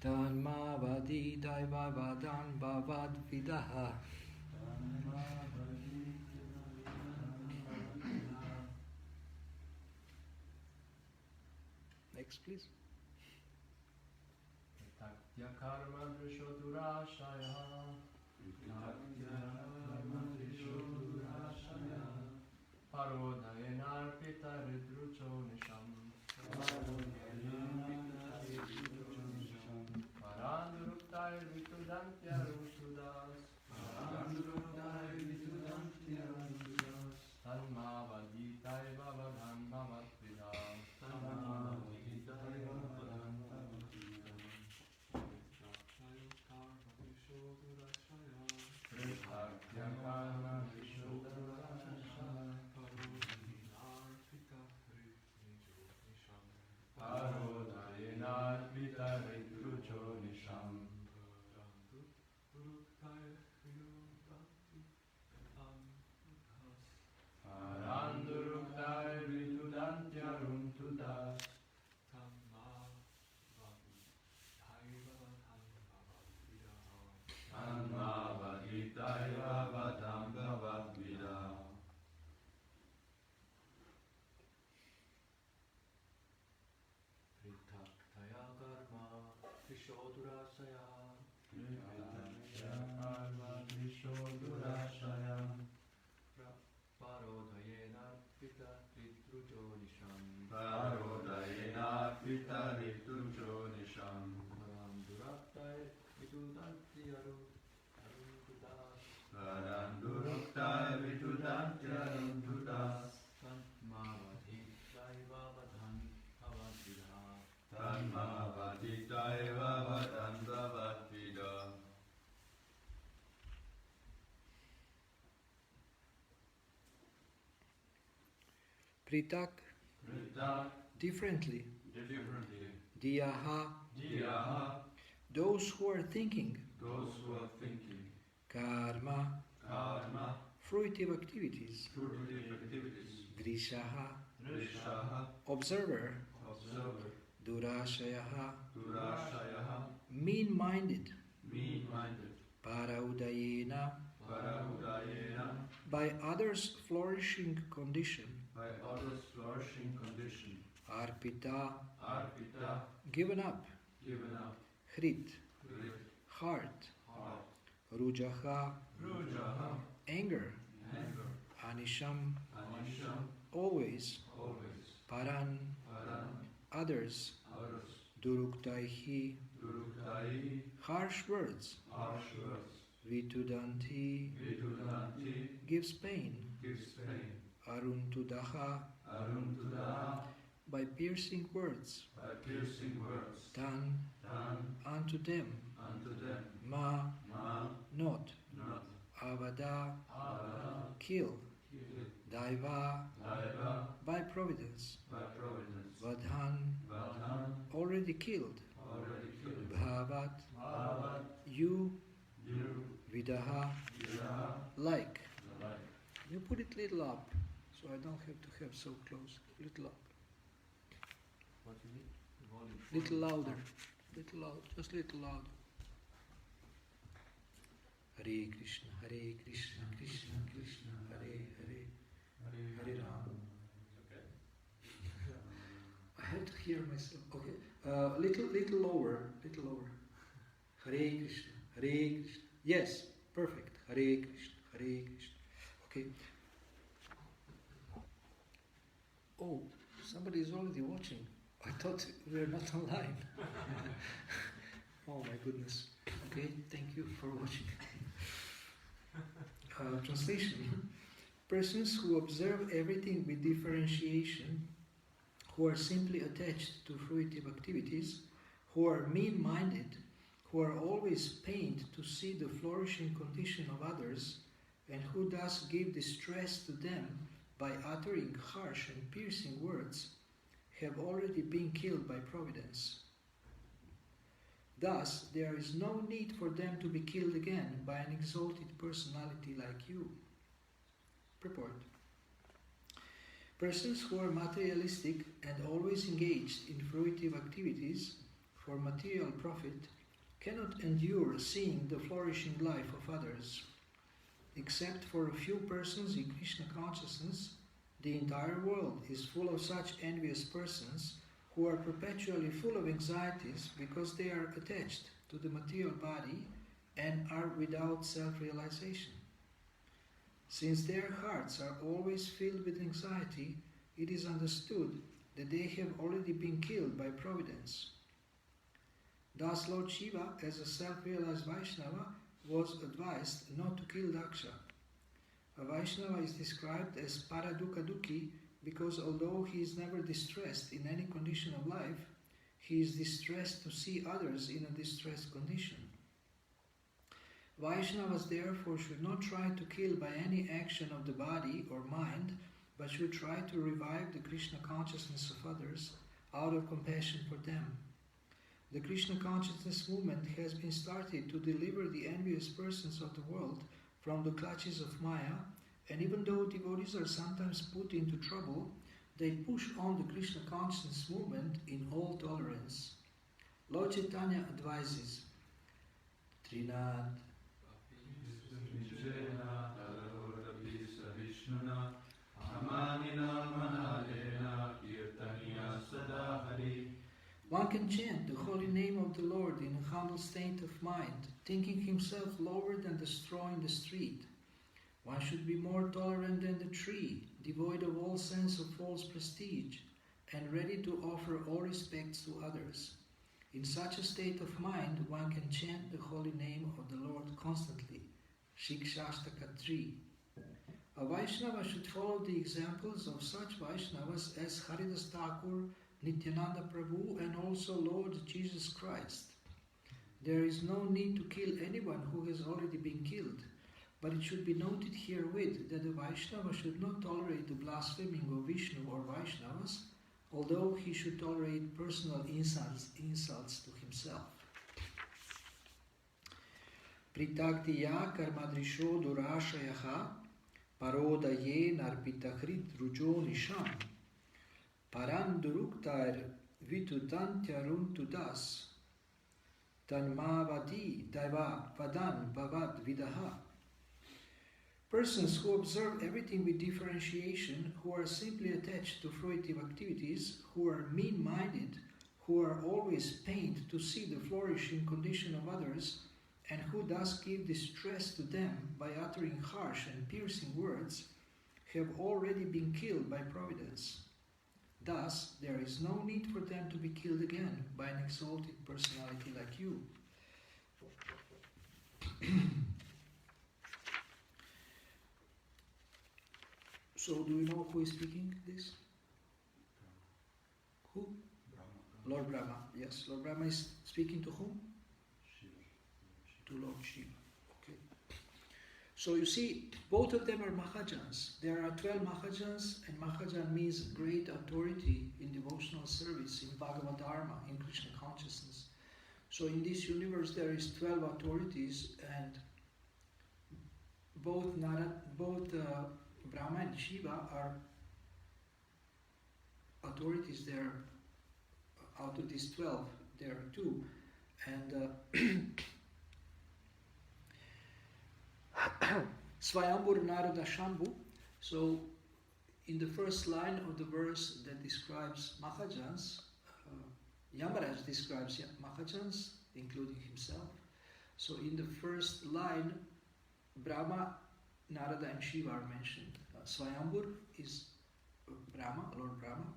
Tanmavadi Daivadan Bavad Vidaha. Next, please. Tatya karma drishodurashaya. Parodayenarpita ridrucho nisham. Paranduruktai vitudantya rusudas. Tanmavaditai vavadhan bhavatvidam. Paranduruktai vitudantyarum tudas. Tanmavaditai vavadam bhavatvidam. Pritaktaya karma vishodurasaya. Pritaktaya karma vishodurasaya. Parodayena pita ritrujo nisham. Parodayena pita ritrujo nisham. Paranduruktai vitudantyarum tudas. Paranduruktai vitudantyarum tudas. Tanmavaditai vavadhan bhavatvidam. Tanmavaditai vavadhan bhavatvidam. Pritak, differently. Diyaha, those who are thinking. Karma, fruitive activities. Drishaha, observer. Durashayaha, mean-minded. Paraudayena, by others' flourishing condition. Arpita, given up. Hrit, heart. Rujaha, anger. Anisham, always. Paran, others. Duruktaihi, harsh words. Vitudanti, gives pain. Aruntudaha, by piercing words. Tan, unto them. Ma, not. Avada, kill. Daiva, by providence. Vadhan, already killed. Bhavat, you. Vidaha, like. You put it little up, so I don't have to have so close. Little up. What you need? Volume. Little louder. Little loud. Just little louder. Hare Krishna, Hare Krishna, Krishna Krishna, Hare Hare, Hare Rama. Okay. I have to hear myself. Okay. Little lower. Little lower. Hare Krishna, Hare Krishna. Yes, perfect. Hare Krishna, Hare Krishna. Okay. Oh, somebody is already watching. I thought we were not online. Oh my goodness. Okay, thank you for watching. Translation. Persons who observe everything with differentiation, who are simply attached to fruitive activities, who are mean-minded, who are always pained to see the flourishing condition of others, and who thus give distress to them by uttering harsh and piercing words, have already been killed by providence. Thus, there is no need for them to be killed again by an exalted personality like you. Purport. Persons who are materialistic and always engaged in fruitive activities, for material profit cannot endure seeing the flourishing life of others. Except for a few persons in Krishna consciousness, the entire world is full of such envious persons who are perpetually full of anxieties because they are attached to the material body and are without self-realization. Since their hearts are always filled with anxiety, it is understood that they have already been killed by Providence. Thus Lord Shiva, as a self-realized Vaishnava, was advised not to kill Daksha. A Vaishnava is described as Paradukadukhi because although he is never distressed in any condition of life, he is distressed to see others in a distressed condition. Vaishnavas therefore should not try to kill by any action of the body or mind, but should try to revive the Krishna consciousness of others out of compassion for them. The Krishna consciousness movement has been started to deliver the envious persons of the world from the clutches of Maya, and even though devotees are sometimes put into trouble, they push on the Krishna consciousness movement in all tolerance. Lord Chaitanya advises, Trinad one can chant the holy name of the Lord in a humble state of mind, thinking himself lower than the straw in the street. One should be more tolerant than the tree, devoid of all sense of false prestige, and ready to offer all respects to others. In such a state of mind, one can chant the holy name of the Lord constantly. Shikshashtaka 3. A Vaishnava should follow the examples of such Vaishnavas as Haridas Thakur, Nityananda Prabhu, and also Lord Jesus Christ. There is no need to kill anyone who has already been killed, but it should be noted herewith that the Vaishnava should not tolerate the blaspheming of Vishnu or Vaishnavas, although he should tolerate personal insults to himself. Pritagtiya karmadrisho durashayaha parodaye narpitahrit rujo nisham paranduruktar vitutantyaruntudas tanmavati daiva vadan bhavad vidaha. Persons who observe everything with differentiation, who are simply attached to fruitive activities, who are mean-minded, who are always pained to see the flourishing condition of others, and who thus give distress to them by uttering harsh and piercing words, have already been killed by Providence. Thus, there is no need for them to be killed again by an exalted personality like you. So, do you know who is speaking this? Who? Brahma. Lord Brahma. Yes, Lord Brahma is speaking to whom? Shiva. To Lord Shiva. Okay. So you see, both of them are Mahajans. There are 12 Mahajans, and Mahajan means great authority in devotional service, in Bhagavad Dharma, in Krishna consciousness. So in this universe there is 12 authorities, and both Brahma and Shiva are authorities there. Out of these 12, there are 2. And Swayambur Narada Shambhu. So in the first line of the verse that describes Mahajans, Yamaraj describes Mahajans, including himself. So in the first line, Brahma, Narada and Shiva are mentioned. Swayambur is Brahma, Lord Brahma.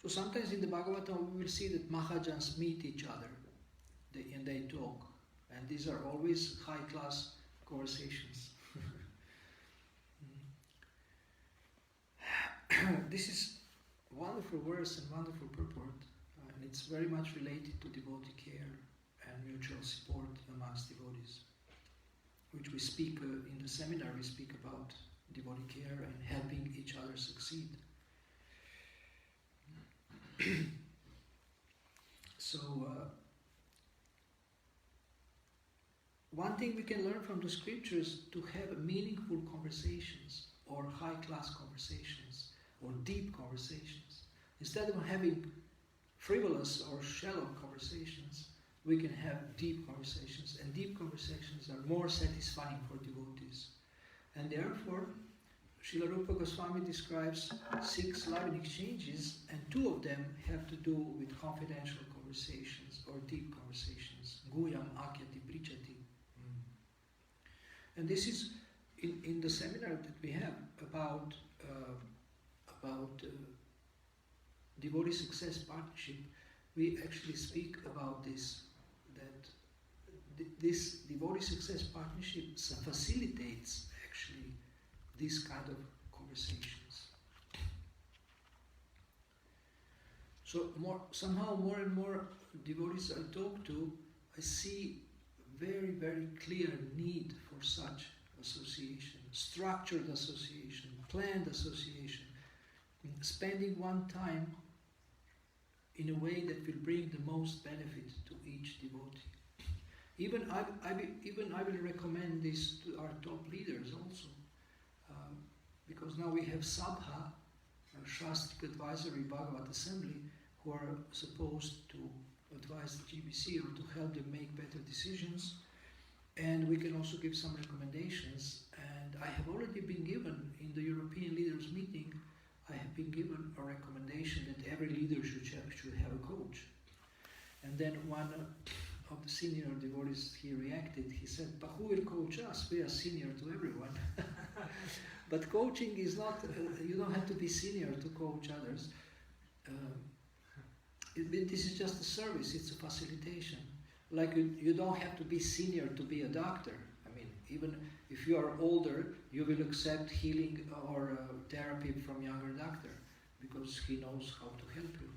So sometimes in the Bhagavatam we will see that Mahajans meet each other and they talk. And these are always high-class conversations. This is wonderful verse and wonderful purport, and it's very much related to devotee care and mutual support amongst devotees, which we speak in the seminar. We speak about devotee care and helping each other succeed. So, one thing we can learn from the scriptures to have meaningful conversations or high-class conversations or deep conversations. Instead of having frivolous or shallow conversations, we can have deep conversations, and deep conversations are more satisfying for devotees. And therefore, Srila Rupa Goswami describes 6 loving exchanges, and 2 of them have to do with confidential conversations or deep conversations. Guyam akyati prichati. And this is in the seminar that we have about devotee success partnership. We actually speak about this, that this devotee success partnership facilitates actually these kind of conversations. So somehow more and more devotees I talk to, I see very, very clear need for such association, structured association, planned association, spending one time in a way that will bring the most benefit to each devotee. Even I will recommend this to our top leaders also, because now we have Sabha, Shastric Advisory Bhagavat Assembly, who are supposed to advise the GBC or to help them make better decisions, and we can also give some recommendations. And I have already been given in the European Leaders Meeting, I have been given a recommendation that every leader should have a coach. And then one of the senior devotees, he reacted, he said, "But who will coach us? We are senior to everyone." But coaching is not, you don't have to be senior to coach others. This is just a service, it's a facilitation. Like you don't have to be senior to be a doctor. I mean, even if you are older, you will accept healing or therapy from younger doctor because he knows how to help you.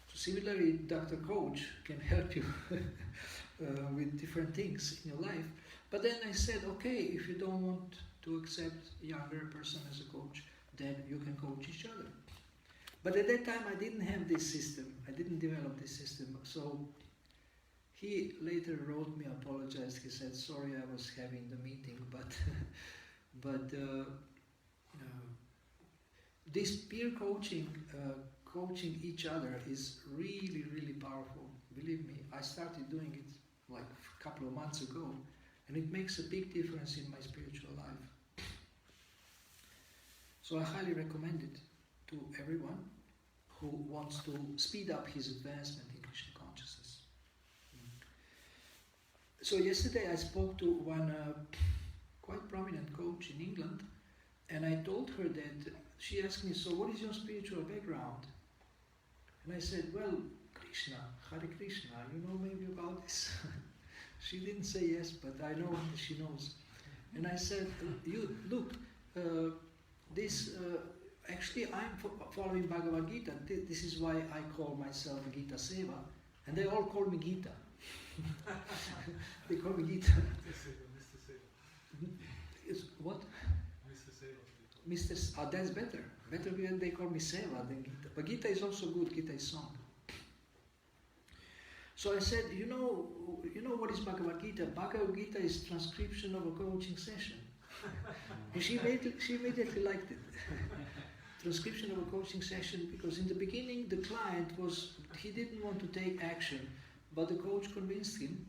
So similarly, Dr. Coach can help you with different things in your life. But then I said, okay, if you don't want to accept a younger person as a coach, then you can coach each other. But at that time I didn't have this system, I didn't develop this system. So he later wrote me, apologized, he said, sorry I was having the meeting, but this peer coaching, coaching each other is really, really powerful. Believe me, I started doing it like a couple of months ago, and it makes a big difference in my spiritual life. So I highly recommend it to everyone who wants to speed up his advancement in Krishna consciousness. So yesterday I spoke to one quite prominent coach in England, and I told her that, she asked me, so what is your spiritual background? And I said, well, Krishna, Hare Krishna, you know maybe about this? She didn't say yes, but I know that she knows. And I said, you look, actually I'm following Bhagavad Gita. This is why I call myself Gita Seva, and they all call me Gita. They call me Gita. Mr. Seva. What? Mr. Seva. Mr. That's better. Better when they call me Seva than Gita. But Gita is also good. Gita is song. So I said, you know what is Bhagavad Gita? Bhagavad Gita is transcription of a coaching session. And she immediately liked it. Transcription of a coaching session, because in the beginning the client he didn't want to take action, but the coach convinced him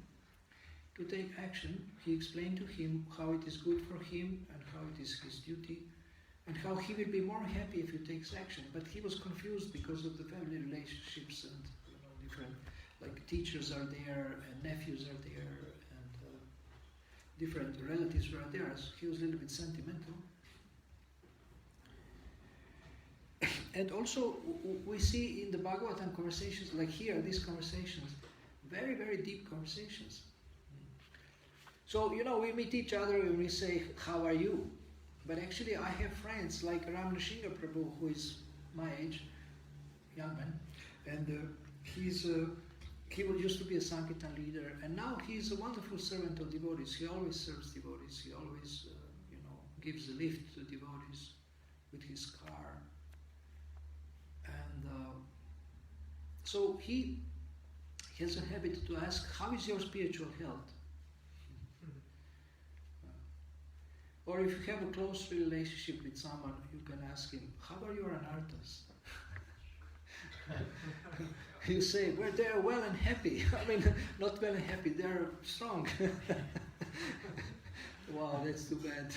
to take action. He explained to him how it is good for him and how it is his duty, and how he will be more happy if he takes action. But he was confused because of the family relationships and different, like teachers are there and nephews are there and different relatives were there. So he was a little bit sentimental. And also we see in the Bhagavatam conversations, like here, these conversations, very, very deep conversations. So, we meet each other and we say, how are you? But actually I have friends like Ram Nrsimha Prabhu, who is my age, young man, and he used to be a Sankirtan leader, and now he's a wonderful servant of devotees. He always serves devotees. He always, gives a lift to devotees with his car. And so he has a habit to ask, how is your spiritual health? Or if you have a close relationship with someone, you can ask him, how are you an artist? You say, well, they're well and happy. I mean, not well and happy, they're strong. Wow, that's too bad.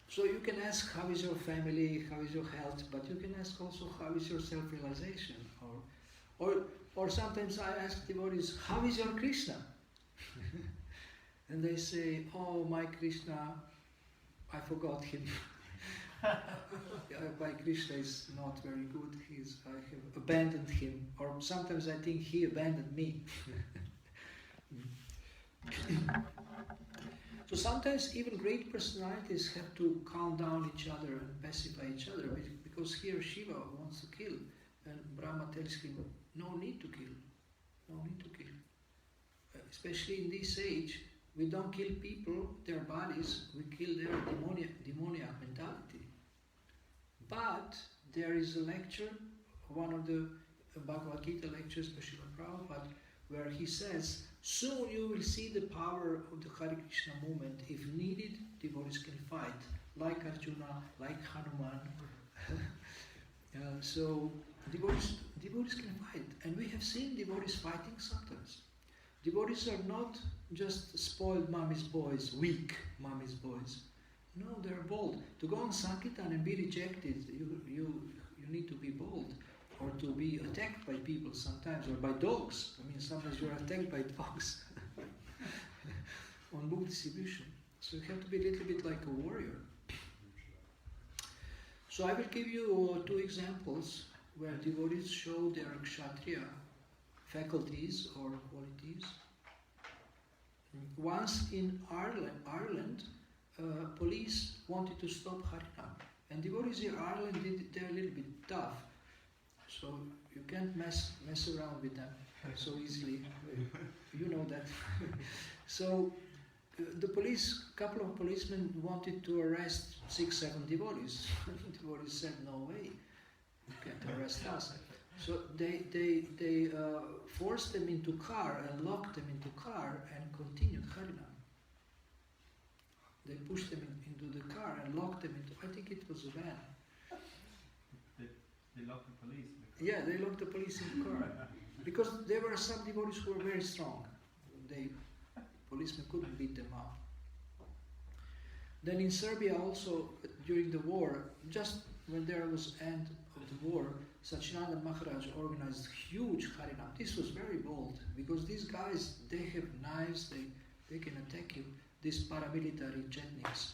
So you can ask, how is your family, how is your health, but you can ask also, how is your self-realization? Or sometimes I ask devotees, how is your Krishna? And they say, oh, my Krishna, I forgot him. My Krishna is not very good, I have abandoned him. Or sometimes I think he abandoned me. So sometimes even great personalities have to calm down each other and pacify each other, because here Shiva wants to kill, and Brahma tells him, no need to kill, no need to kill. Especially in this age, we don't kill people, their bodies, we kill their demoniac mentality. But there is a lecture, one of the Bhagavad Gita lectures by Srila Prabhupada, where he says, soon you will see the power of the Hare Krishna movement. If needed, devotees can fight, like Arjuna, like Hanuman. So devotees can fight, and we have seen devotees fighting sometimes. Devotees are not just spoiled mommy's boys, weak mommy's boys. No, they're bold. To go on Sankirtan and be rejected, you need to be bold. Or to be attacked by people sometimes, or by dogs. I mean, sometimes you're attacked by dogs on book distribution. So you have to be a little bit like a warrior. So I will give you 2 examples where devotees show their kshatriya faculties or qualities. Once in Ireland, police wanted to stop Harinam. And devotees in Ireland, they're a little bit tough. So you can't mess around with them so easily. You know that. So the couple of policemen wanted to arrest 6-7 devotees. Devotees said, no way, you can't arrest us. So they forced them into car and locked them into car and continued Harinam. They pushed them into the car and locked them into, I think it was a van. They locked the police? Yeah, they locked the police in the car. Because there were some devotees who were very strong. Policemen couldn't beat them up. Then in Serbia also, during the war, just when there was end of the war, Satchidananda Maharaj organized huge Harinam. This was very bold, because these guys, they have knives, they can attack you, these paramilitary chetniks.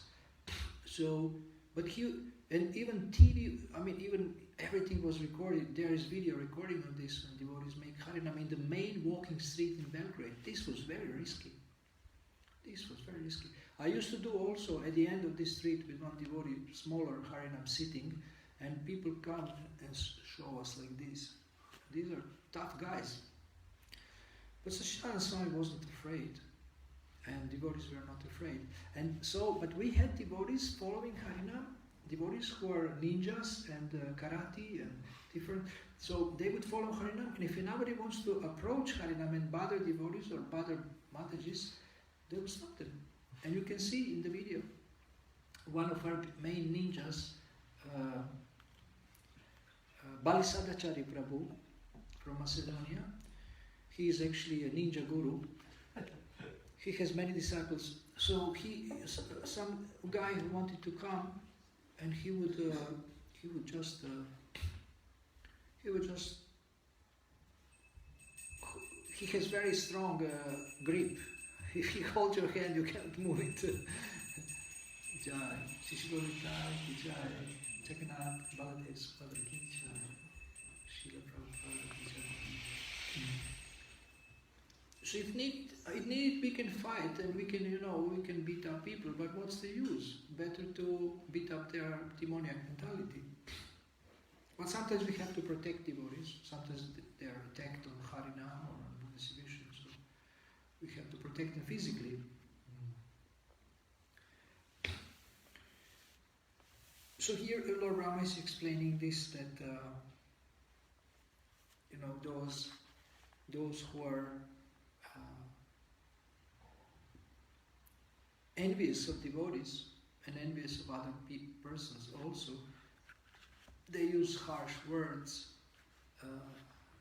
So, and even TV, I mean, even everything was recorded. There is video recording of this when devotees make Harinam in the main walking street in Belgrade. This was very risky. This was very risky. I used to do also at the end of this street with one devotee, smaller Harinam sitting, and people come and show us like this. These are tough guys. But Satchidananda Swami wasn't afraid, and devotees were not afraid. And so, but we had devotees following Harinam, devotees who are ninjas and karate and different. So they would follow Harinam, and if anybody wants to approach Harinam and bother devotees or bother Matajis, they would stop them. And you can see in the video, one of our main ninjas, Balisadachari Prabhu from Macedonia, he is actually a ninja guru. He has many disciples. So some guy who wanted to come, and he would just he has very strong grip. If he holds your hand, you can't move it. Jai, Shishigoritai, Jai, Jagannath, Baladev, Baladev, Jai, Srila Prabhupada, Jai. So if need, we can fight and we can beat up people, but what's the use? Better to beat up their demoniac mentality. But sometimes we have to protect devotees. Sometimes they are attacked on Harinam or on Buddha distribution, so we have to protect them physically. So here Lord Rama is explaining this, that those who are envious of devotees and envious of other persons also, they use harsh words,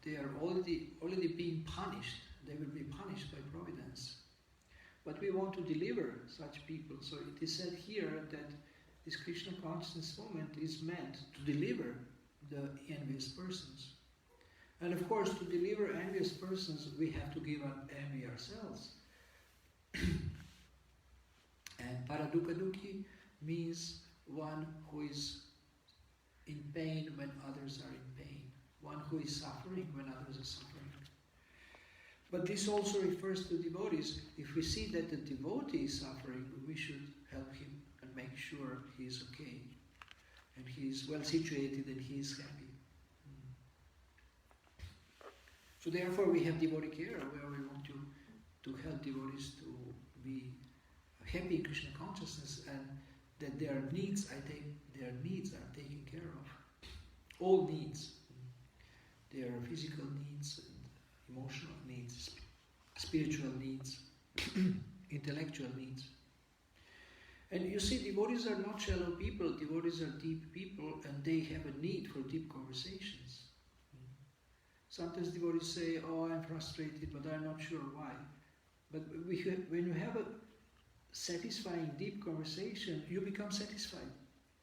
they are already being punished. They will be punished by providence. But we want to deliver such people. So it is said here that this Krishna consciousness moment is meant to deliver the envious persons. And of course, to deliver envious persons, we have to give up envy ourselves. And paradukadukhi means one who is in pain when others are in pain, one who is suffering when others are suffering. But this also refers to devotees. If we see that the devotee is suffering, we should help him and make sure he is okay, and he is well situated and he is happy. So therefore we have devotee care, where we want to help devotees to be happy in Krishna consciousness, and that their needs are taken care of. All needs. Their physical needs, and emotional needs, spiritual needs, intellectual needs. And you see, devotees are not shallow people, devotees are deep people, and they have a need for deep conversations. Sometimes devotees say, oh, I'm frustrated, but I'm not sure why. But when you have a satisfying, deep conversation, you become satisfied.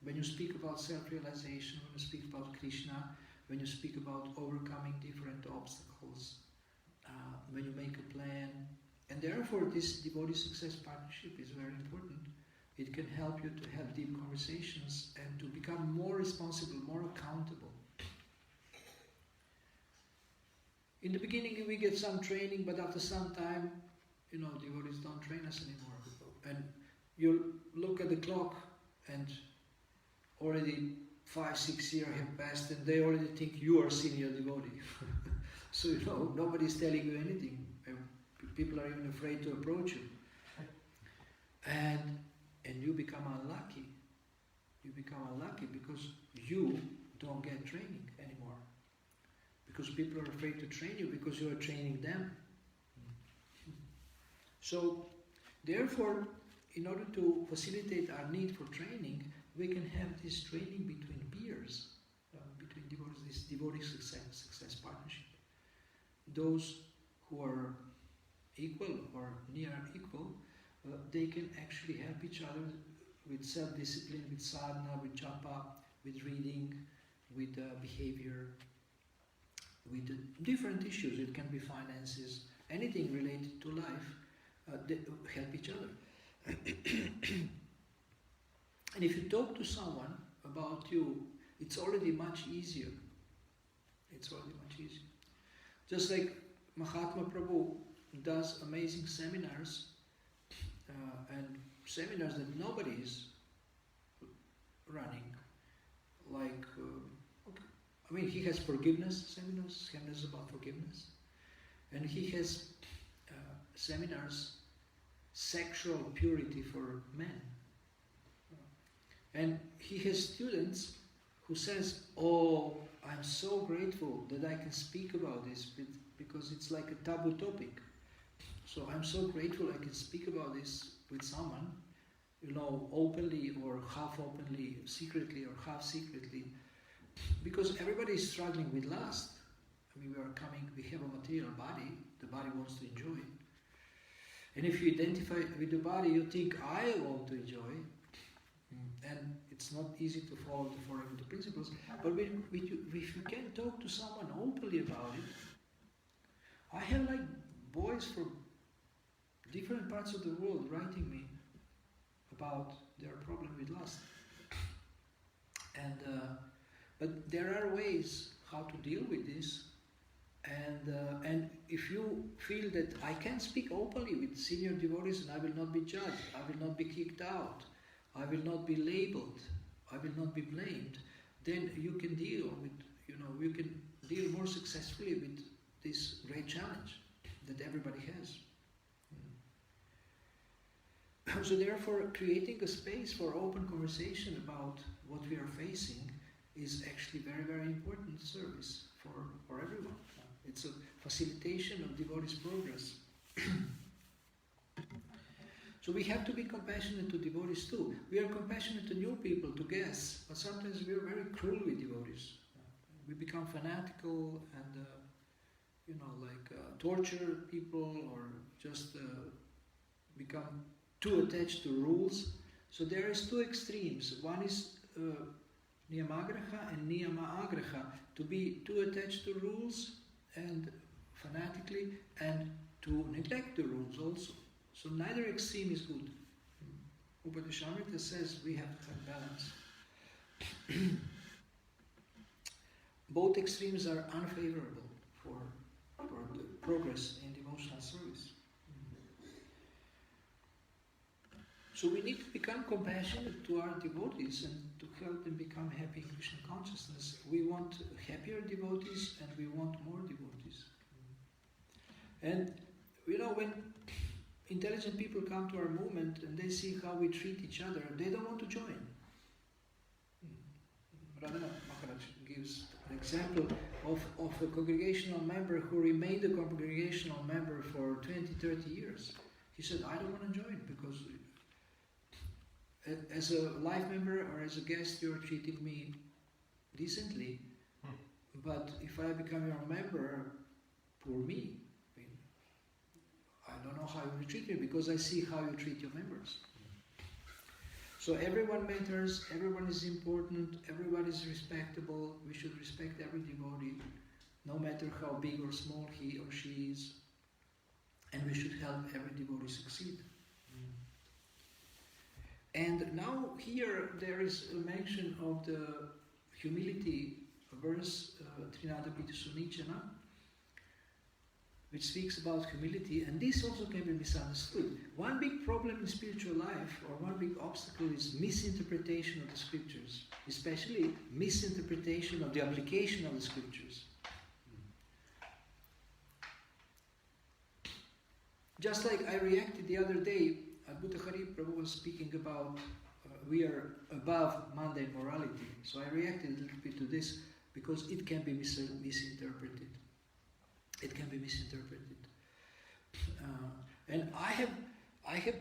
When you speak about self-realization, when you speak about Krishna, when you speak about overcoming different obstacles, when you make a plan. And therefore this devotee success partnership is very important. It can help you to have deep conversations and to become more responsible, more accountable. In the beginning we get some training, but after some time, devotees don't train us anymore. And you look at the clock and already 5-6 years have passed and they already think you are senior devotee. So nobody's telling you anything. People are even afraid to approach you. And you become unlucky. You become unlucky because you don't get training anymore. Because people are afraid to train you because you are training them. So, therefore, in order to facilitate our need for training, we can have this training between peers, between devotees, this devotee success partnership. Those who are equal or near equal, they can actually help each other with self-discipline, with sadhana, with japa, with reading, with behavior, with different issues. It can be finances, anything related to life, they help each other. And if you talk to someone about you, it's already much easier. It's already much easier. Just like Mahatma Prabhu does amazing seminars, and seminars that nobody is running. Like, he has forgiveness seminars about forgiveness, and he has seminars, sexual purity for men. And he has students who says, oh, I'm so grateful that I can speak about this because it's like a taboo topic. So I'm so grateful I can speak about this with someone, openly or half openly, secretly or half secretly, because everybody is struggling with lust. We have a material body, the body wants to enjoy. And if you identify with the body, you think, I want to enjoy. And it's not easy to follow the Four Elemental Principles. But if you can talk to someone openly about it, I have boys from different parts of the world writing me about their problem with lust. And but there are ways how to deal with this. And if you feel that I can speak openly with senior devotees and I will not be judged, I will not be kicked out, I will not be labeled, I will not be blamed, then you can deal with, you can deal more successfully with this great challenge that everybody has. So therefore, creating a space for open conversation about what we are facing is actually very, very important service for everyone. It's a facilitation of devotees' progress. So we have to be compassionate to devotees too. We are compassionate to new people, to guests, but sometimes we are very cruel with devotees. We become fanatical and torture people, or just become too attached to rules. So there is two extremes. One is niyamagraha and niyamaagraha, to be too attached to rules and fanatically, and to neglect the rules also. So neither extreme is good. Upadeshamrita says we have to have balance. Both extremes are unfavorable for the progress in devotional service. So we need to become compassionate to our devotees and to help them become happy in Krishna consciousness. We want happier devotees and we want more devotees. And when intelligent people come to our movement and they see how we treat each other, they don't want to join. Radha Maharaj gives an example of a congregational member who remained a congregational member for 20, 30 years. He said, I don't want to join because as a life member or as a guest you're treating me decently, but if I become your member, poor me. I don't know how you treat me because I see how you treat your members. So everyone matters, everyone is important, everyone is respectable. We should respect every devotee, no matter how big or small he or she is. And we should help every devotee succeed. And now here there is a mention of the humility verse, Trinadapiti Sunichana, which speaks about humility, and this also can be misunderstood. One big problem in spiritual life, or one big obstacle, is misinterpretation of the scriptures, especially misinterpretation of the application of the scriptures. Just like I reacted the other day, Adbhuta Hari Prabhu was speaking about we are above mundane morality. So I reacted a little bit to this because it can be misinterpreted. It can be misinterpreted. And I have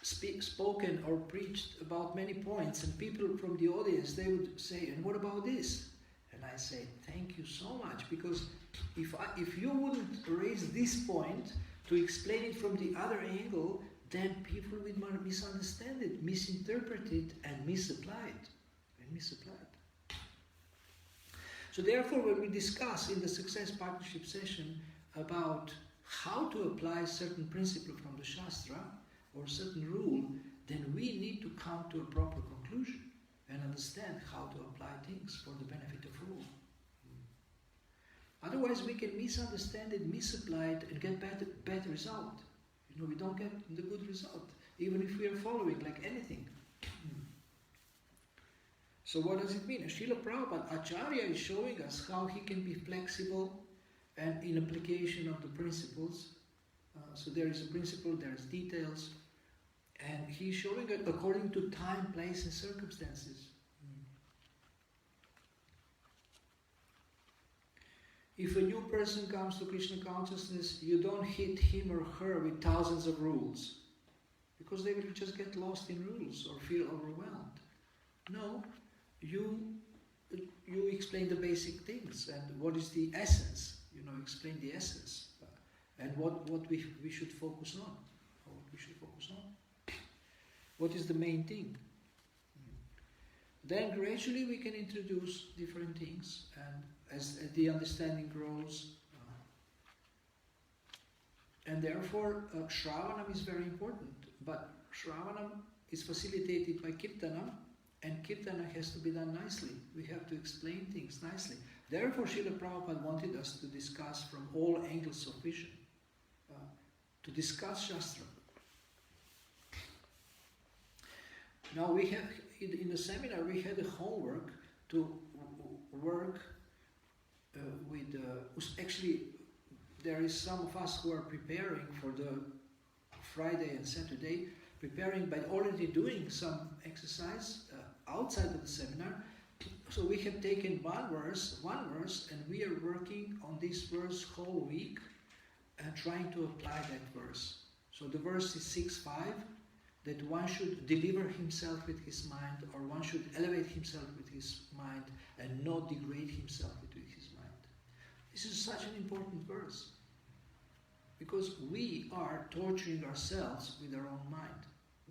spoken or preached about many points, and people from the audience, they would say, and what about this? And I say, thank you so much, because if you wouldn't raise this point to explain it from the other angle, then people would misunderstand it, misinterpret it, and misapply it. So therefore, when we discuss in the Success Partnership session about how to apply certain principle from the Shastra or certain rule, then we need to come to a proper conclusion and understand how to apply things for the benefit of all. Otherwise, we can misunderstand it, misapply it, and get bad result. We don't get the good result, even if we are following like anything. So what does it mean? Srila Prabhupada, Acharya, is showing us how he can be flexible and in application of the principles. So there is a principle, there is details, and he's showing it according to time, place, and circumstances. If a new person comes to Krishna consciousness, you don't hit him or her with thousands of rules, because they will just get lost in rules or feel overwhelmed. No, you explain the basic things and what is the essence. Explain the essence and what we should focus on. What is the main thing? Then gradually we can introduce different things, and as the understanding grows, and therefore Shravanam is very important. But Shravanam is facilitated by Kirtanam, and Kirtana has to be done nicely. We have to explain things nicely. Therefore Srila Prabhupada wanted us to discuss from all angles of vision, to discuss Shastra. Now we have, in the seminar, we had a homework to work with, actually there is some of us who are preparing for the Friday and Saturday, preparing by already doing some exercise outside of the seminar. So we have taken one verse, and we are working on this verse whole week and trying to apply that verse. So the verse is 6.5, that one should deliver himself with his mind, or one should elevate himself with his mind and not degrade himself with his mind. This is such an important verse, because we are torturing ourselves with our own mind.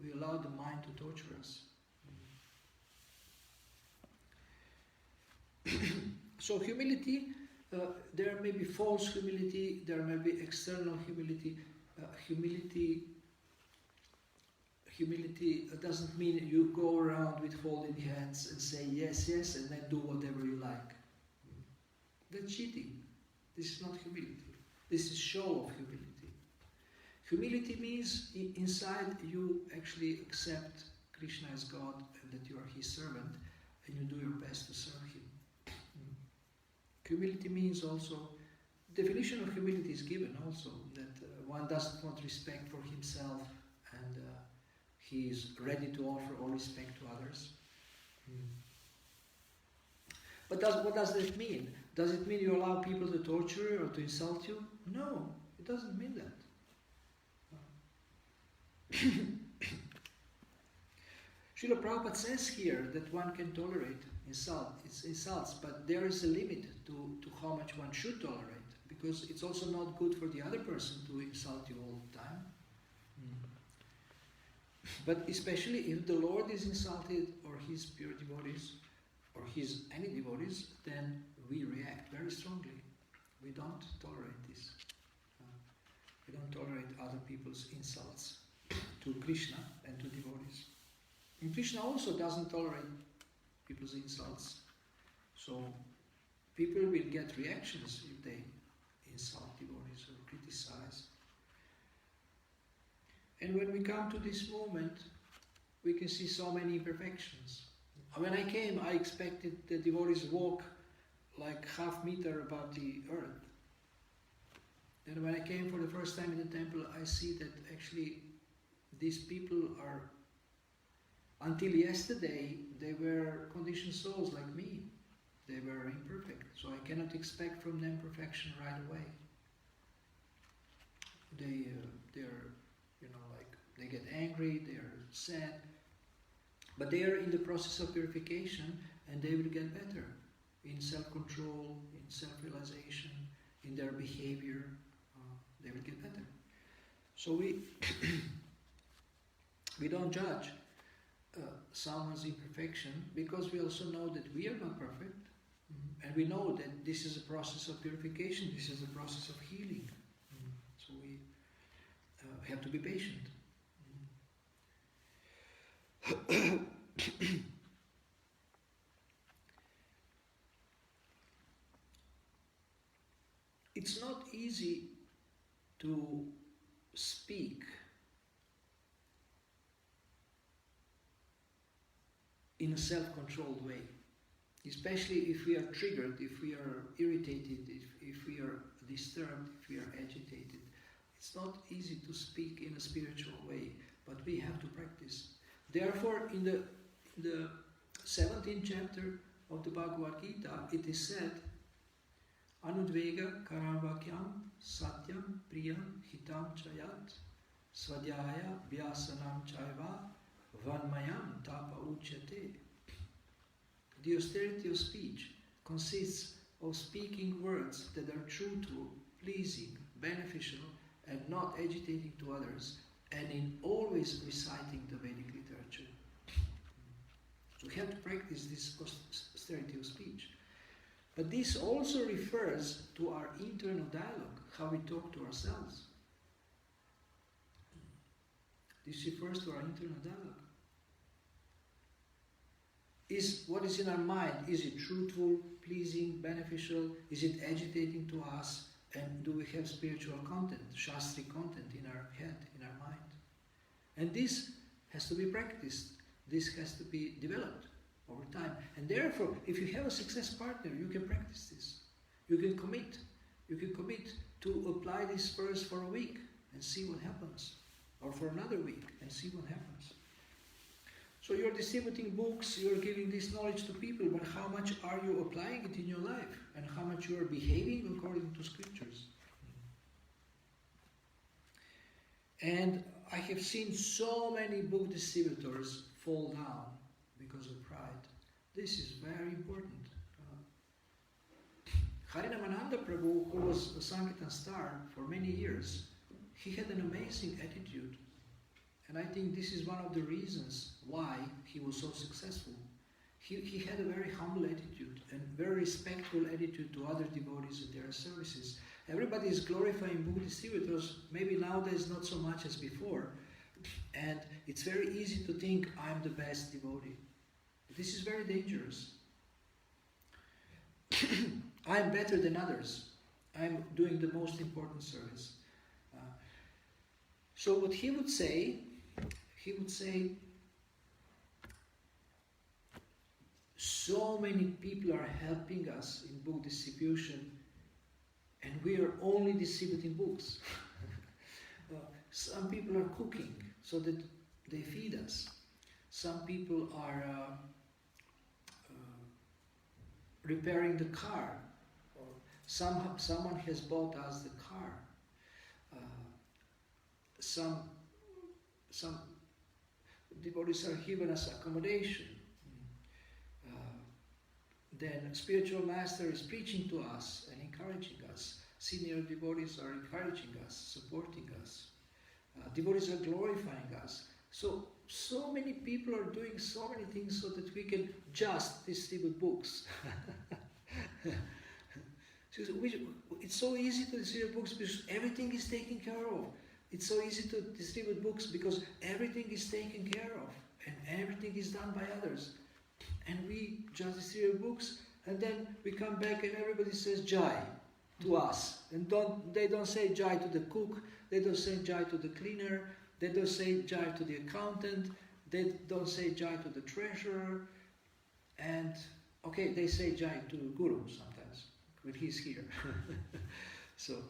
We allow the mind to torture us. So humility, there may be false humility, there may be external humility. Humility doesn't mean you go around with folded hands and say yes, yes, and then do whatever you like. That's cheating. This is not humility. This is show of humility. Humility means inside you actually accept Krishna as God and that you are his servant and you do your best to serve him. Humility means also, definition of humility is given also, that one doesn't want respect for himself and he is ready to offer all respect to others. But what does that mean? Does it mean you allow people to torture you or to insult you? No, it doesn't mean that. Srila Prabhupada says here that one can tolerate insults, but there is a limit to how much one should tolerate, because it's also not good for the other person to insult you all the time. But especially if the Lord is insulted, or his pure devotees, or his any devotees, then we react very strongly. We don't tolerate this. We don't tolerate other people's insults to Krishna and to devotees. And Krishna also doesn't tolerate people's insults. So people will get reactions if they insult devotees or criticize. And when we come to this moment, we can see so many imperfections. When I came, I expected the devotees walk like half meter above the earth. And when I came for the first time in the temple, I see that actually these people are, until yesterday, they were conditioned souls like me. They were imperfect, so I cannot expect from them perfection right away. They're, they get angry, they are sad, but they are in the process of purification, and they will get better in self-control, in self-realization, in their behavior. They will get better. So we we don't judge someone's imperfection, because we also know that we are not perfect, and we know that this is a process of purification, this is a process of healing. So we have to be patient. It's not easy to speak in a self-controlled way, especially if we are triggered, if we are irritated, if we are disturbed, if we are agitated. It's not easy to speak in a spiritual way, but we have to practice. Therefore, in the 17th chapter of the Bhagavad Gita, it is said, Anudvega karavakyam satyam priyam hitam chayat swadhyaya vyasanam chaiva vanmayam tapa uchyate. The austerity of speech consists of speaking words that are true to, pleasing, beneficial, and not agitating to others, and in always reciting the Vedic literature. So we have to practice this austerity of speech. But this also refers to our internal dialogue, how we talk to ourselves. This refers to our internal dialogue. Is what is in our mind, is it truthful, pleasing, beneficial? Is it agitating to us? And do we have spiritual content, Shastric content in our head, in our mind? And this has to be practiced. This has to be developed over time. And therefore, if you have a success partner, you can practice this. You can commit. You can commit to apply this verse for a week and see what happens. Or for another week and see what happens. So you're distributing books, you're giving this knowledge to people, but how much are you applying it in your life? And how much you are behaving according to scriptures? And I have seen so many book distributors fall down because of pride. This is very important. Harinamananda Prabhu, who was a Sankirtan star for many years, he had an amazing attitude. And I think this is one of the reasons why he was so successful. He had a very humble attitude and very respectful attitude to other devotees and their services. Everybody is glorifying book distributors, maybe nowadays not so much as before. And it's very easy to think, I'm the best devotee. This is very dangerous. I'm better than others. I'm doing the most important service. So what he would say, so many people are helping us in book distribution, and we are only distributing books. Some people are cooking so that they feed us. Some people are repairing the car. Or someone has bought us the car. Some devotees are giving us accommodation. Then spiritual master is preaching to us and encouraging us. Senior devotees are encouraging us, supporting us. Devotees are glorifying us. So many people are doing so many things so that we can just distribute books. It's so easy to distribute books because everything is taken care of. It's so easy to distribute books because everything is taken care of and everything is done by others. And we just distribute books, and then we come back and everybody says Jai to us. And they don't say Jai to the cook, they don't say Jai to the cleaner, they don't say Jai to the accountant, they don't say Jai to the treasurer, and okay, they say Jai to the Guru sometimes, when he's here. So,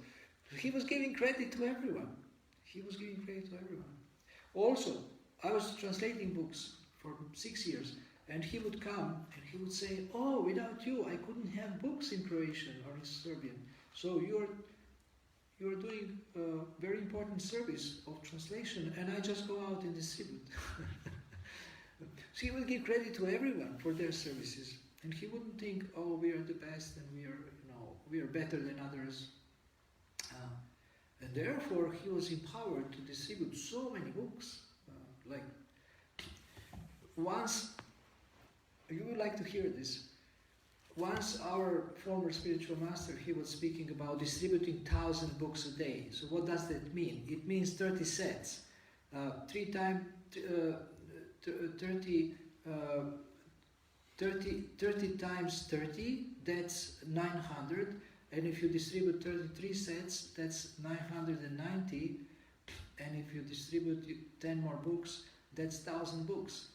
he was giving credit to everyone. He was giving credit to everyone. Also, I was translating books for 6 years, and he would come and he would say, oh, without you I couldn't have books in Croatian or in Serbian. So you're doing a very important service of translation, and I just go out and distribute. So he would give credit to everyone for their services, and he wouldn't think, oh, we are the best and we are better than others. And therefore he was empowered to distribute so many books. Once, you would like to hear this. Once our former spiritual master, he was speaking about distributing 1,000 books a day. So what does that mean? It means 30 sets. 30 times 30, that's 900. And if you distribute 33 sets, that's 990. And if you distribute 10 more books, that's 1,000 books.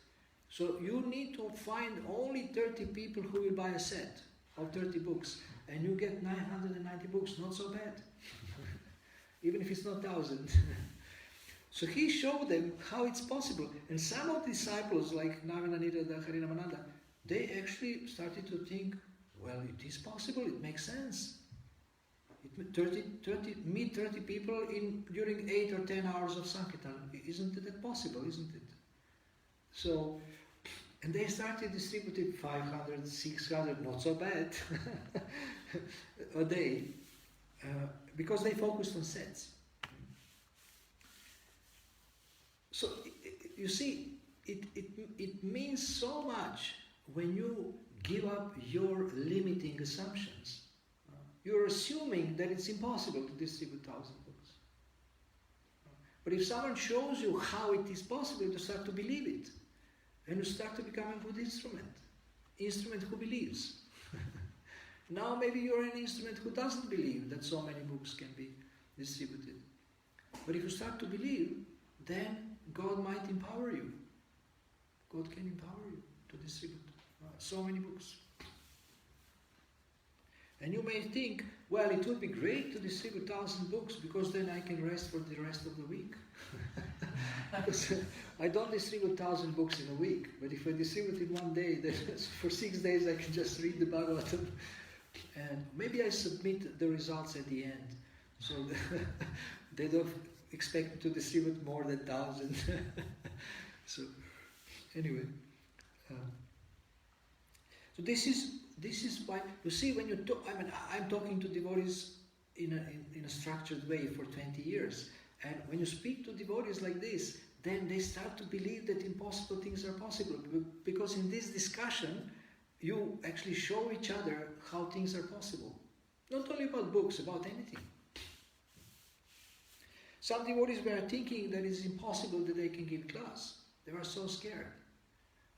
So you need to find only 30 people who will buy a set of 30 books, and you get 990 books, not so bad. Even if it's not 1,000. So he showed them how it's possible. And some of the disciples, like Navinanita, Harinamananda, they actually started to think, well, it is possible, it makes sense. Meet 30 people during 8 or 10 hours of Sankirtan. Isn't that possible, isn't it? So, and they started distributing 500, 600, not so bad, a day, because they focused on sets. So, you see, it means so much when you give up your limiting assumptions. You're assuming that it's impossible to distribute 1,000 books. But if someone shows you how it is possible, you start to believe it. And you start to become a good instrument who believes. Now maybe you're an instrument who doesn't believe that so many books can be distributed. But if you start to believe, then God might empower you. God can empower you to distribute so many books. And you may think, well, it would be great to distribute 1,000 books because then I can rest for the rest of the week. Because I don't distribute 1,000 books in a week, but if I distribute it one day, then for 6 days I can just read the Bhagavatam, and maybe I submit the results at the end, so they don't expecting to distribute more than 1,000. So, anyway. So this is why, you see, when you talk, I'm talking to devotees in a structured way for 20 years. And when you speak to devotees like this, then they start to believe that impossible things are possible. Because in this discussion, you actually show each other how things are possible. Not only about books, about anything. Some devotees were thinking that it's impossible that they can give class. They were so scared.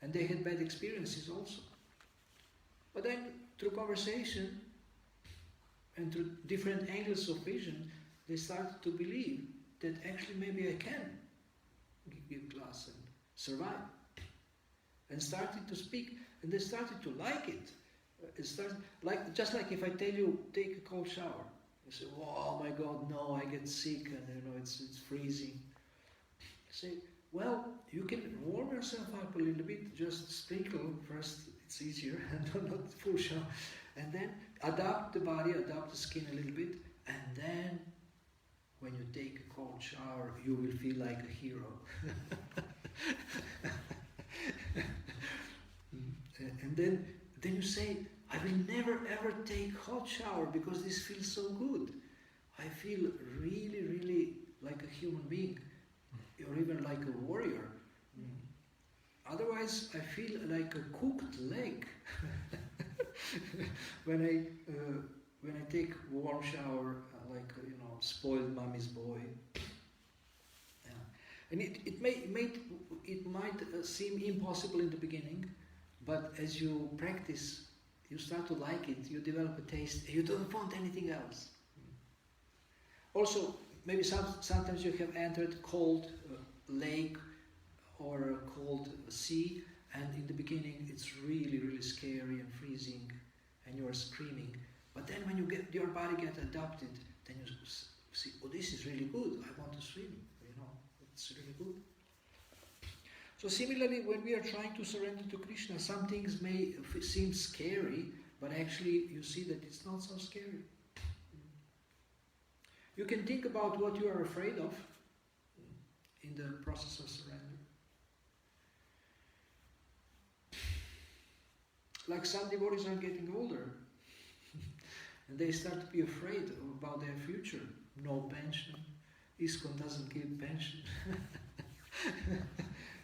And they had bad experiences also. But then, through conversation and through different angles of vision, they started to believe that actually maybe I can give class and survive. And started to speak, and they started to like it. It started, just like if I tell you, take a cold shower. You say, oh my God, no, I get sick and it's freezing. You say, well, you can warm yourself up a little bit, just sprinkle first, it's easier, and not full shower. And then adapt the body, adapt the skin a little bit, and then when you take a cold shower, you will feel like a hero. And then you say, I will never ever take hot shower because this feels so good. I feel really, really like a human being, or even like a warrior. Otherwise, I feel like a cooked leg when I take warm shower, like spoiled mommy's boy. Yeah. And it might seem impossible in the beginning, but as you practice, you start to like it. You develop a taste. You don't want anything else. Also, maybe sometimes you have entered a cold lake or a cold sea, and in the beginning it's really, really scary and freezing, and you are screaming. But then when your body gets adapted, then you see, oh, this is really good. I want to swim. It's really good. So similarly, when we are trying to surrender to Krishna, some things may seem scary, but actually you see that it's not so scary. You can think about what you are afraid of in the process of surrender. Like some devotees are getting older and they start to be afraid about their future. No pension. ISKCON doesn't give pension.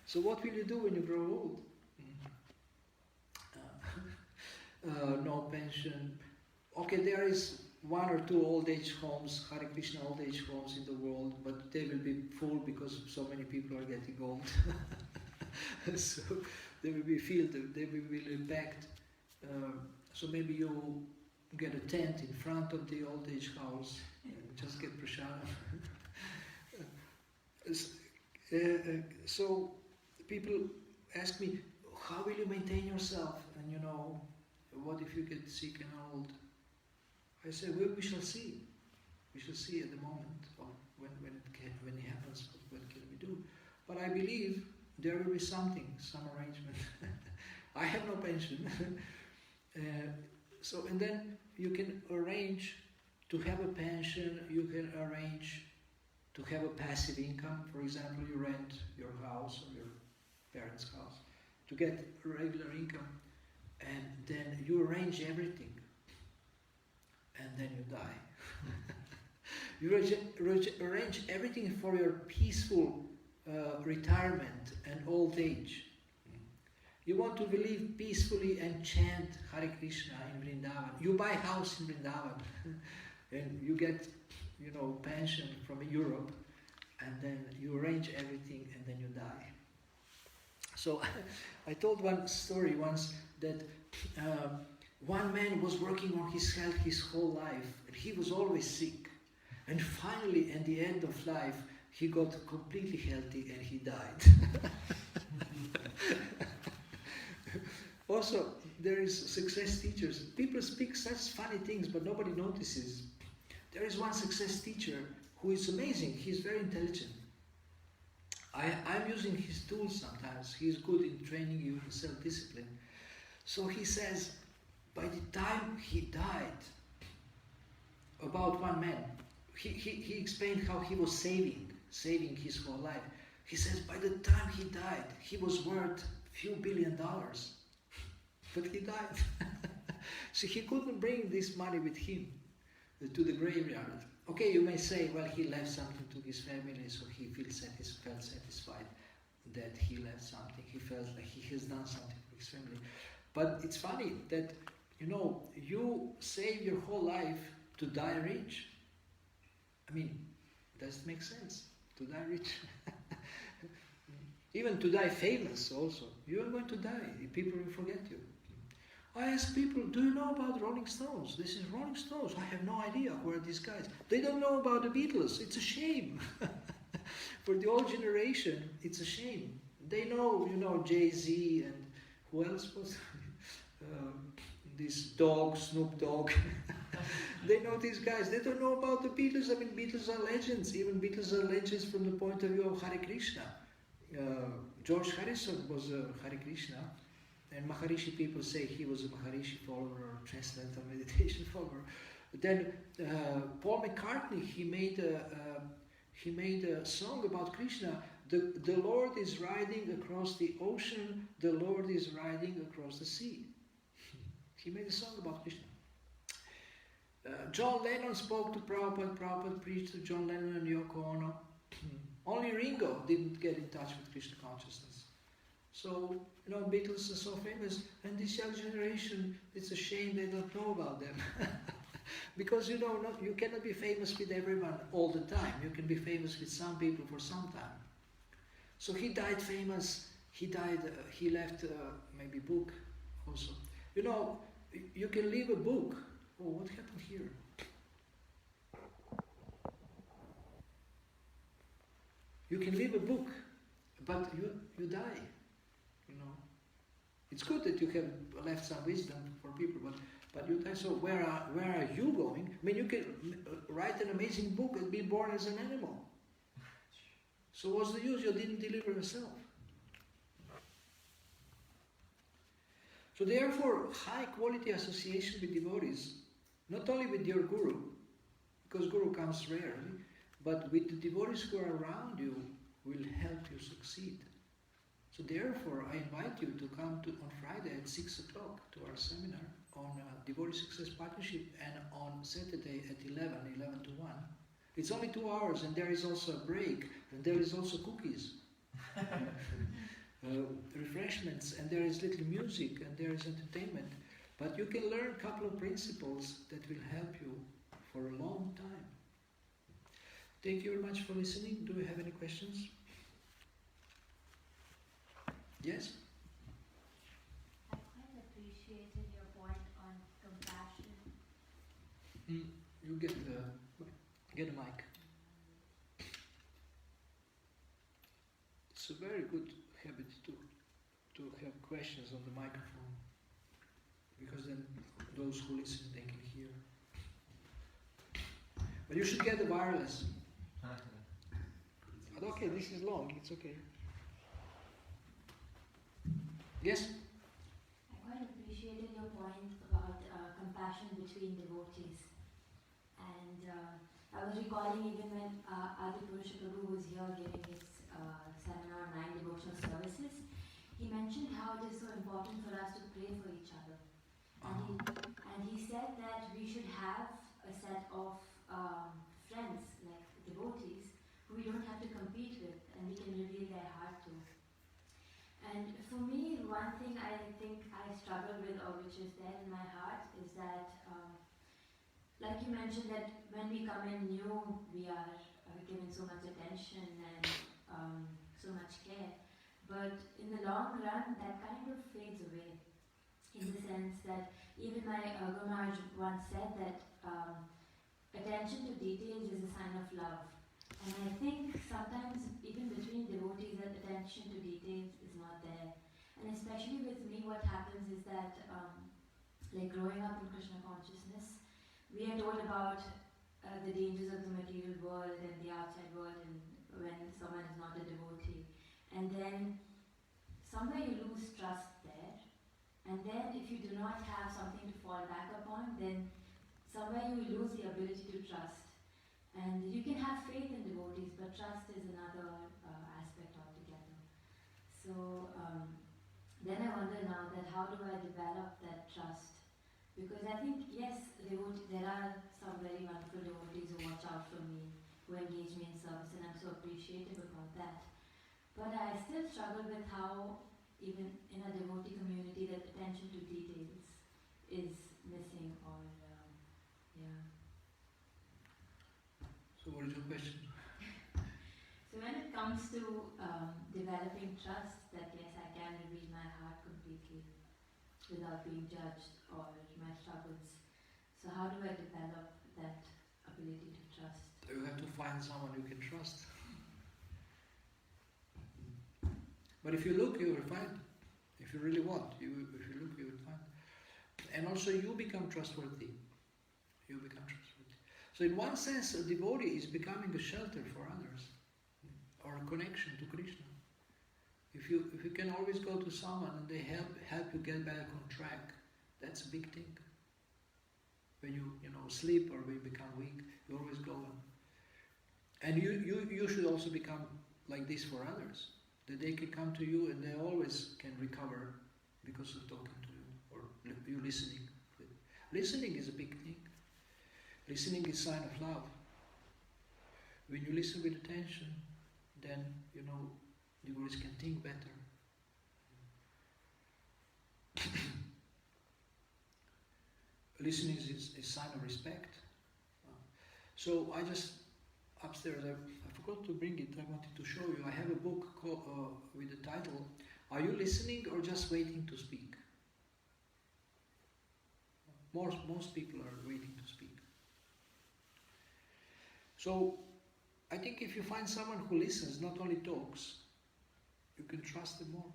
So what will you do when you grow old? No pension. Okay, there is 1 or 2 old age homes, Hare Krishna old age homes in the world, but they will be full because so many people are getting old. So they will be filled, they will be packed. So maybe you get a tent in front of the old age house and just get prashadam. So people ask me, how will you maintain yourself? And what if you get sick and old? I say, well, we shall see. We shall see at the moment when it happens. What can we do? But I believe there will be some arrangement. I have no pension. And then you can arrange to have a pension. You can arrange to have a passive income. For example, you rent your house or your parents' house to get a regular income, and then you arrange everything, and then you die. You arrange everything for your peaceful retirement and old age. You want to live peacefully and chant Hare Krishna in Vrindavan. You buy a house in Vrindavan and you get, pension from Europe, and then you arrange everything and then you die. So I told one story once that one man was working on his health his whole life, and he was always sick. And finally, at the end of life, he got completely healthy and he died. Also, there is success teachers. People speak such funny things, but nobody notices. There is one success teacher who is amazing. He's very intelligent. I'm using his tools sometimes. He's good in training you in self-discipline. So he says, by the time he died, about one man, he explained how he was saving. saving his whole life. He says by the time he died, he was worth few $1 billion. But he died. So he couldn't bring this money with him to the graveyard. Okay, you may say, well, he left something to his family, so he felt satisfied that he left something. He felt like he has done something for his family. But it's funny that, you save your whole life to die rich. I mean, does it make sense to die rich? Even to die famous also. You are going to die. People will forget you. I ask people, do you know about Rolling Stones? This is Rolling Stones. I have no idea who are these guys. They don't know about the Beatles. It's a shame. For the old generation, it's a shame. They know, Jay-Z and who else was this dog, Snoop Dogg. They know these guys. They don't know about the Beatles. I mean, Beatles are legends. Even Beatles are legends from the point of view of Hare Krishna. George Harrison was a Hare Krishna. And Maharishi people say he was a Maharishi follower or transcendental meditation follower. But then Paul McCartney, he made a song about Krishna. The Lord is riding across the ocean. The Lord is riding across the sea. He made a song about Krishna. John Lennon spoke to Prabhupada. Prabhupada preached to John Lennon and Yoko Ono. Only Ringo didn't get in touch with Krishna consciousness. So, Beatles are so famous, and this young generation, it's a shame they don't know about them. Because, you cannot be famous with everyone all the time. You can be famous with some people for some time. So he died famous, he left maybe book also. You can leave a book. Oh, what happened here? You can leave a book, but you die. It's good that you have left some wisdom for people, but you die. So where are you going? I mean, you can write an amazing book and be born as an animal. So what's the use? You didn't deliver yourself. So therefore, high quality association with devotees, not only with your guru, because guru comes rarely, but with the devotees who are around you will help you succeed. So therefore, I invite you to come on Friday at 6 o'clock to our seminar on Devotee Success Partnership, and on Saturday at 11 to 1. It's only 2 hours, and there is also a break, and there is also cookies, refreshments, and there is little music, and there is entertainment. But you can learn a couple of principles that will help you for a long time. Thank you very much for listening. Do you have any questions? Yes? I quite appreciated your point on compassion. You get a mic. It's a very good habit to have questions on the microphone, because then those who listen, they can hear. But you should get the wireless. But okay, this is long, it's okay. Yes? I quite appreciated your point about compassion between devotees. And I was recalling even when Adi Purusha Prabhu was here giving his seminar on 9 devotional services, he mentioned how it is so important for us to pray for each other. And he said that we should have a set of friends, like devotees, who we don't have to compete with, and we can reveal their heart to. And for me, one thing I think I struggle with, or which is there in my heart, is that, like you mentioned, that when we come in new, we are given so much attention and so much care. But in the long run, that kind of fades away. In the sense that even my Guru Maharaj once said that attention to details is a sign of love. And I think sometimes even between devotees, that attention to details is not there. And especially with me, what happens is that, like growing up in Krishna consciousness, we are told about the dangers of the material world and the outside world, and when someone is not a devotee. And then somewhere you lose trust there. And then if you do not have something to fall back upon, then somewhere you lose the ability to trust. And you can have faith in devotees, but trust is another aspect altogether. So then I wonder now that how do I develop that trust? Because I think, yes, there are some very wonderful devotees who watch out for me, who engage me in service, and I'm so appreciative about that. But I still struggle with how, even in a devotee community, that attention to details is missing, or yeah. So what is your question? So when it comes to developing trust, that yes, I can reveal my heart completely without being judged, or my struggles. So how do I develop that ability to trust? You have to find someone you can trust. But if you look, you will find. If you really want, if you look, you will find. And also you become trustworthy. You become trustworthy. So in one sense, a devotee is becoming a shelter for others, or a connection to Krishna. If you can always go to someone and they help you get back on track, that's a big thing. When you sleep or when you become weak, you always go on. And you should also become like this for others. That they can come to you and they always can recover because of talking to you or you listening. Listening is a big thing. Listening is a sign of love. When you listen with attention, then devotees can think better. Listening is a sign of respect. So I just, upstairs, I forgot to bring it, I wanted to show you. I have a book with the title, Are You Listening or Just Waiting to Speak? Most people are waiting to speak. So I think if you find someone who listens, not only talks, you can trust them more.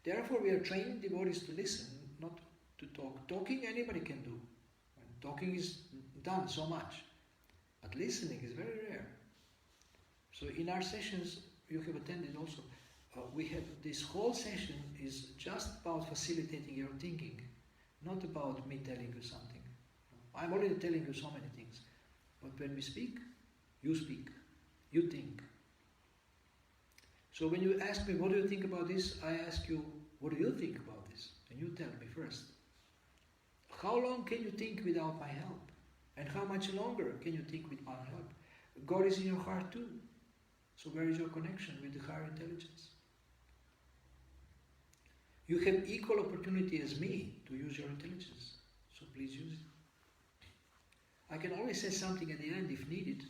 Therefore we are training devotees to listen, not to talk. Talking anybody can do. Talking is done so much. But listening is very rare. So in our sessions, you have attended also, we have this whole session is just about facilitating your thinking, not about me telling you something. I'm already telling you so many things. But when we speak, you think. So when you ask me, what do you think about this? I ask you, what do you think about this? And you tell me first. How long can you think without my help? And how much longer can you think with my help? God is in your heart too. So where is your connection with the higher intelligence? You have equal opportunity as me to use your intelligence. So please use it. I can always say something at the end if needed,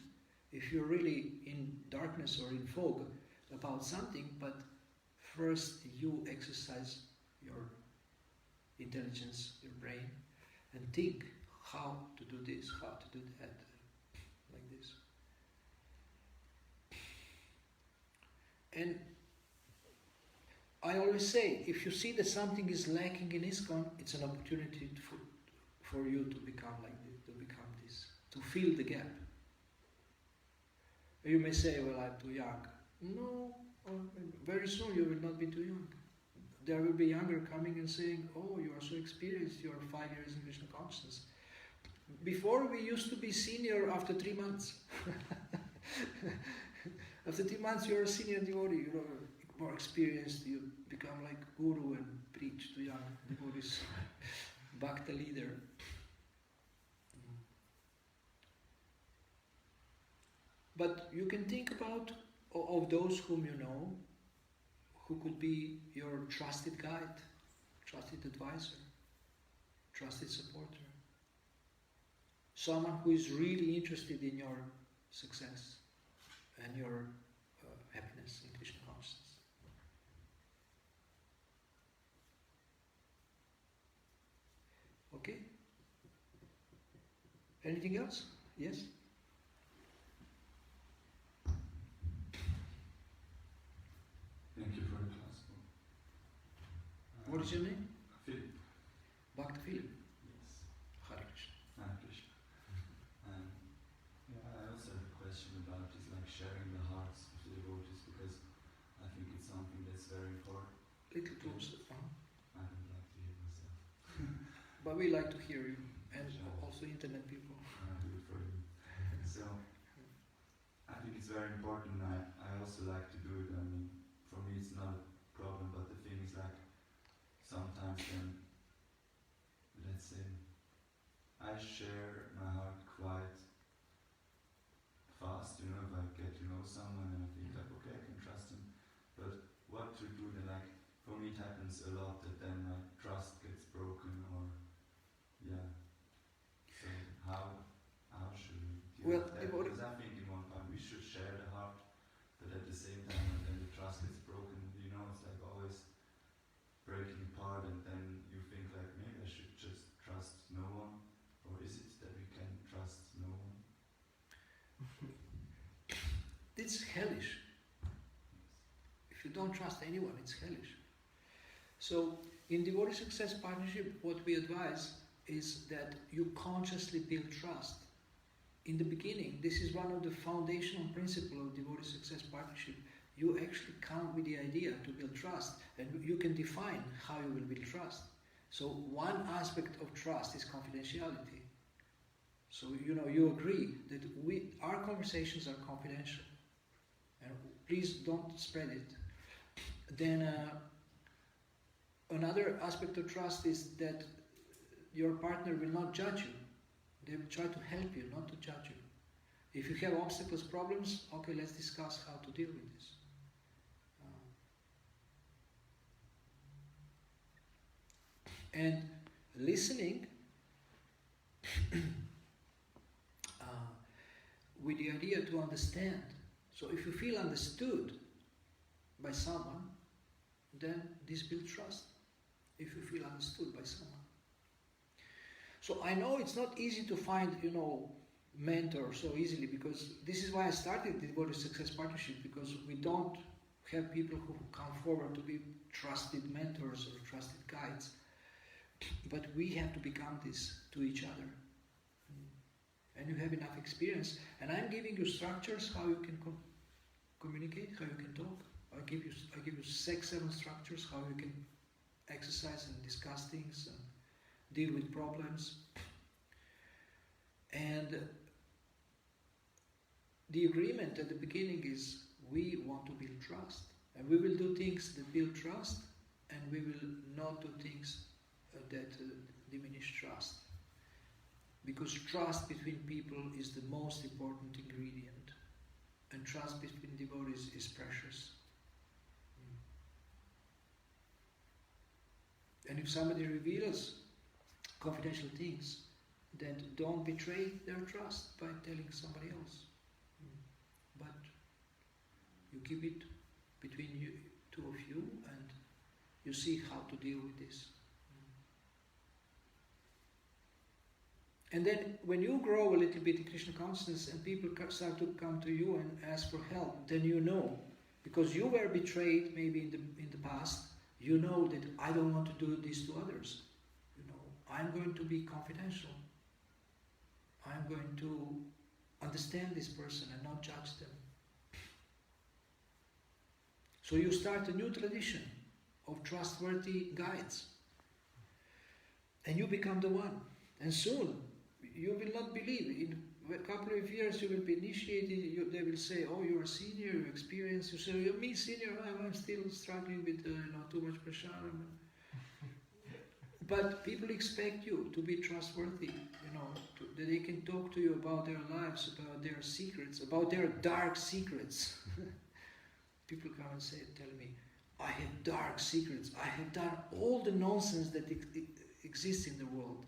if you're really in darkness or in fog about something, but first you exercise your intelligence, your brain, and think how to do this, how to do that, like this. And I always say, if you see that something is lacking in ISKCON, it's an opportunity for you to become like this, to fill the gap. You may say, well, I'm too young. No, very soon you will not be too young. There will be younger coming and saying, oh, you are so experienced, you are 5 years in Krishna consciousness. Before we used to be senior after 3 months. After 3 months you are a senior devotee, more experienced, you become like guru and preach to young devotees, bhakta leader. But you can think about of those whom you know, who could be your trusted guide, trusted advisor, trusted supporter. Someone who is really interested in your success and your happiness in Krishna consciousness. Okay? Anything else? Yes? Thank you for the class. What is your name? Philip. Bhakta Philip. Yes. Hare Krishna. Hare Krishna. I also have a question about this, like sharing the hearts of the devotees, because I think it's something that's very important. Little closer. I would like to hear myself. But we like to hear you, and also internet people. I do it for you. So I think it's very important. I also like to do it. I mean, for me it's not a problem, but the thing is like sometimes then, let's say, I share my heart quite fast, you know, if I get to know someone and I think like, okay, I can trust him. But what to do then, like, for me it happens a lot that then my trust gets broken or, yeah. So how should we deal with that? Because I think in one point we should share the heart, but at the same time when then the trust gets broken, you know, it's like always breaking apart and then you think like, maybe I should just trust no one, or is it that we can trust no one? It's hellish. If you don't trust anyone, it's hellish. So, in devotee success partnership, what we advise is that you consciously build trust. In the beginning, this is one of the foundational principles of devotee success partnership. You actually come with the idea to build trust, and you can define how you will build trust. So, one aspect of trust is confidentiality. So, you know, you agree that our conversations are confidential. And please don't spread it. Then another aspect of trust is that your partner will not judge you. They will try to help you, not to judge you. If you have obstacles, problems, okay, let's discuss how to deal with this. And listening with the idea to understand. So if you feel understood by someone, then this builds trust. If you feel understood by someone. So I know it's not easy to find, you know, mentors so easily, because this is why I started the Devotee Success Partnership, because we don't have people who come forward to be trusted mentors or trusted guides. But we have to become this to each other. And you have enough experience. And I'm giving you structures how you can communicate, how you can talk. I give you 6-7 structures how you can exercise and discuss things and deal with problems. And the agreement at the beginning is we want to build trust. And we will do things that build trust, and we will not do things that diminish trust. Because trust between people is the most important ingredient. And trust between devotees is precious. And if somebody reveals confidential things, then don't betray their trust by telling somebody else. But you keep it between you, two of you, and you see how to deal with this. And then when you grow a little bit in Krishna consciousness and people start to come to you and ask for help, then you know, because you were betrayed maybe in the past, you know that I don't want to do this to others. You know, I'm going to be confidential. I'm going to understand this person and not judge them. So you start a new tradition of trustworthy guides. And you become the one. And soon, you will not believe. In a couple of years you will be initiated, they will say, oh, you are senior, you experience. You say, me senior, I'm still struggling with too much prashara. But people expect you to be trustworthy, that they can talk to you about their lives, about their secrets, about their dark secrets. People come and tell me, I have dark secrets. I have done all the nonsense that exists in the world.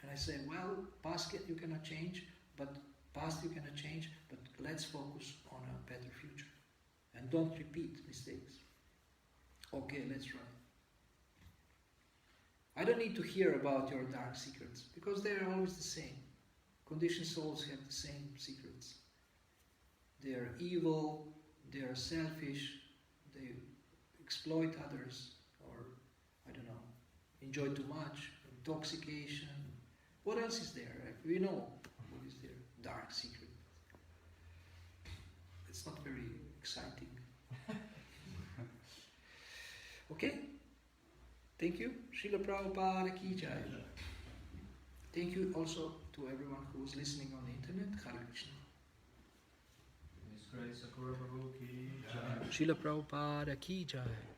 And I say, well, past you cannot change, but let's focus on a better future. And don't repeat mistakes. Okay, let's try. I don't need to hear about your dark secrets, because they are always the same. Conditioned souls have the same secrets. They are evil, they are selfish, they exploit others, or, I don't know, enjoy too much, intoxication. What else is there? We know what is their dark secret. It's not very exciting. Okay? Thank you. Srila Prabhupada ki jai. Thank you also to everyone who was listening on the internet. Hare Krishna. His Grace Sakura Prabhu ki jai. Srila Prabhupada ki jai.